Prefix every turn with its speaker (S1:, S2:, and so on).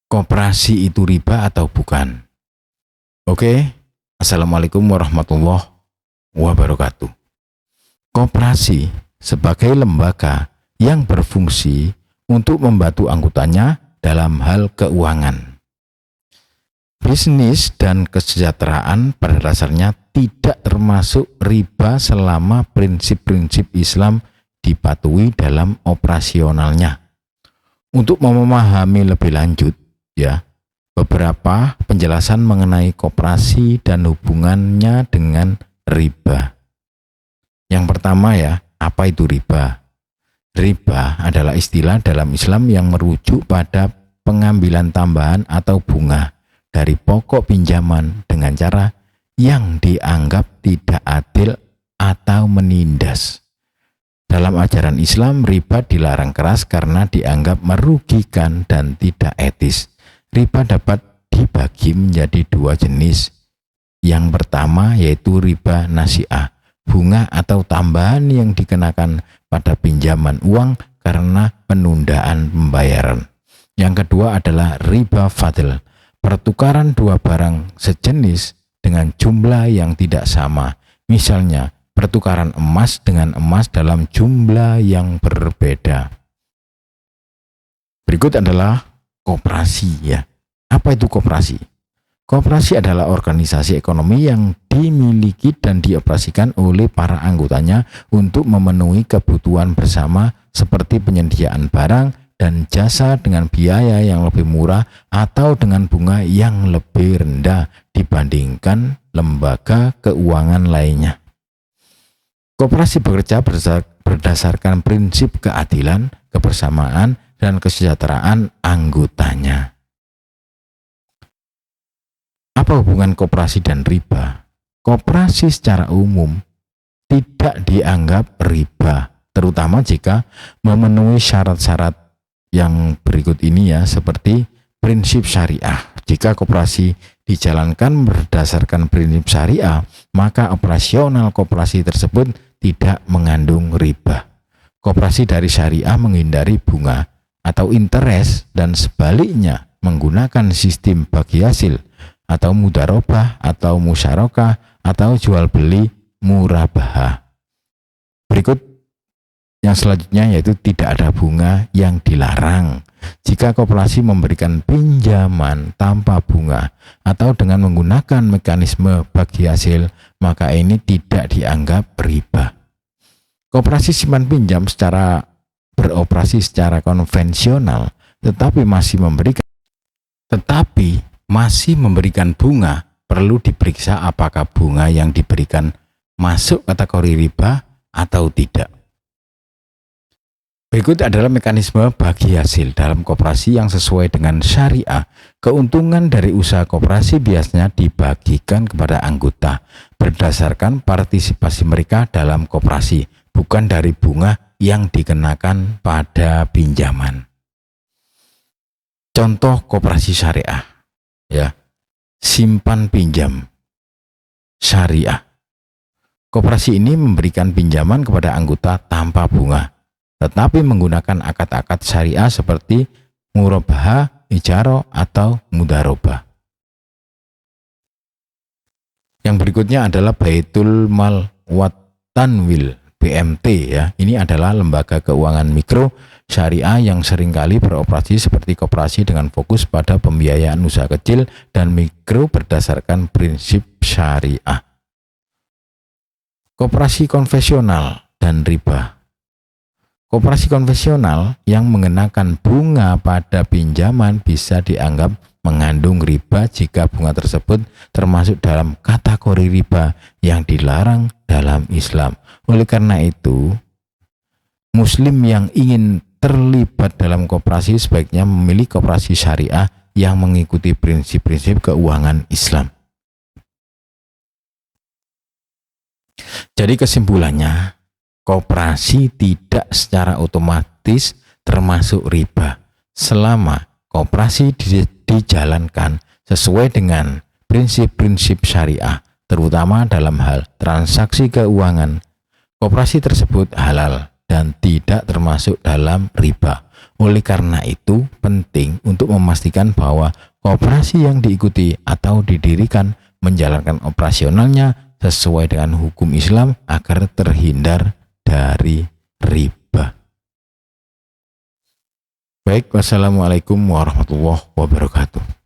S1: Koperasi itu riba atau bukan? Oke, Assalamualaikum warahmatullahi wabarakatuh. Koperasi sebagai lembaga yang berfungsi untuk membantu anggotanya dalam hal keuangan. Bisnis dan kesejahteraan pada dasarnya tidak termasuk riba selama prinsip-prinsip Islam dipatuhi dalam operasionalnya. Untuk memahami lebih lanjut, beberapa penjelasan mengenai koperasi dan hubungannya dengan riba. Yang pertama apa itu riba? Riba adalah istilah dalam Islam yang merujuk pada pengambilan tambahan atau bunga dari pokok pinjaman dengan cara yang dianggap tidak adil atau menindas. Dalam ajaran Islam, riba dilarang keras karena dianggap merugikan dan tidak etis. Riba dapat dibagi menjadi dua jenis. Yang pertama yaitu riba nasi'ah, bunga atau tambahan yang dikenakan pada pinjaman uang karena penundaan pembayaran. Yang kedua adalah riba fadl, pertukaran dua barang sejenis dengan jumlah yang tidak sama. Misalnya, pertukaran emas dengan emas dalam jumlah yang berbeda. Berikut adalah koperasi Apa itu koperasi? Koperasi adalah organisasi ekonomi yang dimiliki dan dioperasikan oleh para anggotanya untuk memenuhi kebutuhan bersama seperti penyediaan barang dan jasa dengan biaya yang lebih murah atau dengan bunga yang lebih rendah dibandingkan lembaga keuangan lainnya. Koperasi bekerja berdasarkan prinsip keadilan, kebersamaan, dan kesejahteraan anggotanya. Apa hubungan koperasi dan riba? Koperasi secara umum tidak dianggap riba, terutama jika memenuhi syarat-syarat yang berikut ini seperti prinsip syariah. Jika koperasi dijalankan berdasarkan prinsip syariah, maka operasional koperasi tersebut tidak mengandung riba. Koperasi dari syariah menghindari bunga atau interest dan sebaliknya menggunakan sistem bagi hasil atau mudharabah atau musyarakah atau jual beli murabahah. Berikut yang selanjutnya yaitu tidak ada bunga yang dilarang. Jika koperasi memberikan pinjaman tanpa bunga atau dengan menggunakan mekanisme bagi hasil, maka ini tidak dianggap riba. Koperasi simpan pinjam beroperasi secara konvensional tetapi masih memberikan bunga. Perlu diperiksa apakah bunga yang diberikan masuk kategori riba atau tidak. Berikut adalah mekanisme bagi hasil dalam koperasi yang sesuai dengan syariah. Keuntungan dari usaha koperasi biasanya dibagikan kepada anggota berdasarkan partisipasi mereka dalam koperasi, bukan dari bunga yang dikenakan pada pinjaman. Contoh koperasi syariah, simpan pinjam syariah. Koperasi ini memberikan pinjaman kepada anggota tanpa bunga, tetapi menggunakan akad-akad syariah seperti murabahah, ijarah, atau mudharabah. Yang berikutnya adalah Baitul Mal wa Tanwil, BMT Ini adalah lembaga keuangan mikro syariah yang seringkali beroperasi seperti koperasi dengan fokus pada pembiayaan usaha kecil dan mikro berdasarkan prinsip syariah. Koperasi konvensional dan riba. Koperasi konvensional yang mengenakan bunga pada pinjaman bisa dianggap mengandung riba jika bunga tersebut termasuk dalam kategori riba yang dilarang dalam Islam. Oleh karena itu, Muslim yang ingin terlibat dalam koperasi sebaiknya memilih koperasi syariah yang mengikuti prinsip-prinsip keuangan Islam. Jadi kesimpulannya, koperasi tidak secara otomatis termasuk riba selama koperasi dijalankan sesuai dengan prinsip-prinsip syariah, terutama dalam hal transaksi keuangan. Koperasi tersebut halal dan tidak termasuk dalam riba. Oleh karena itu, penting untuk memastikan bahwa koperasi yang diikuti atau didirikan menjalankan operasionalnya sesuai dengan hukum Islam agar terhindar dari riba. Baik, wassalamualaikum warahmatullahi wabarakatuh.